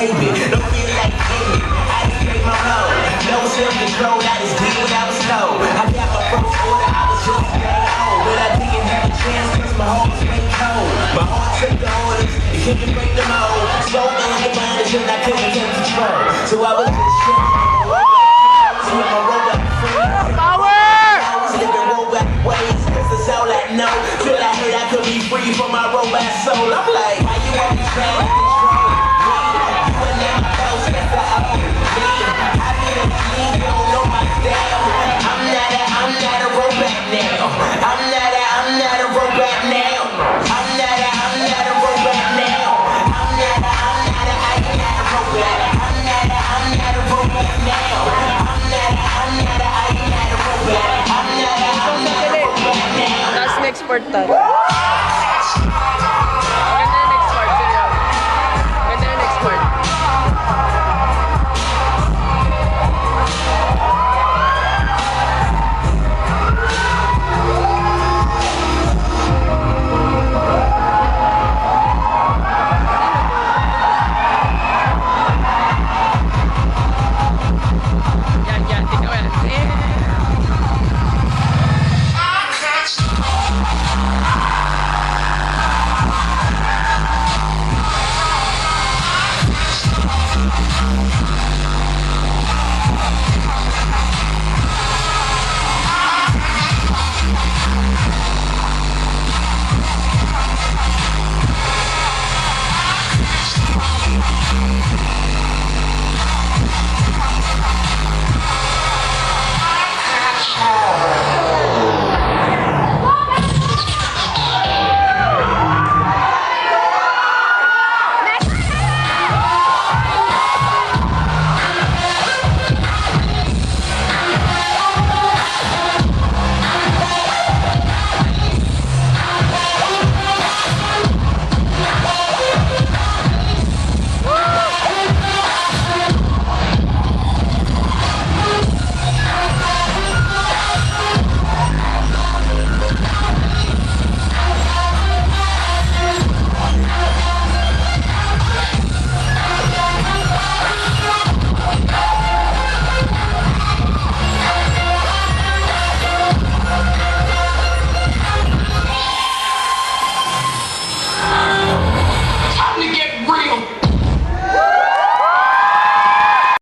baby. Don't feel like Anniv. I just paid my loan. No self-control, I just did what I was told. I got my first order, I was just staying home. But I didn't have a chance cause my heart was way cold. My heart took the orders, it couldn't break the mold. So undermined and I couldn't take control. So I was just chilling with my robot friends. I was living robot ways, cause that's all I know. Till I heard I could be free from my robot soul. I'm like, why you always trying to control me? You and now my boss, that's the old me. I've been a king, you don't know my style. I'm not a robot now. I'm not a robot now. I'm not a robot now. I'm not a robot. I'm not a robot now. I'm not a robot now. Tapos next part tayo.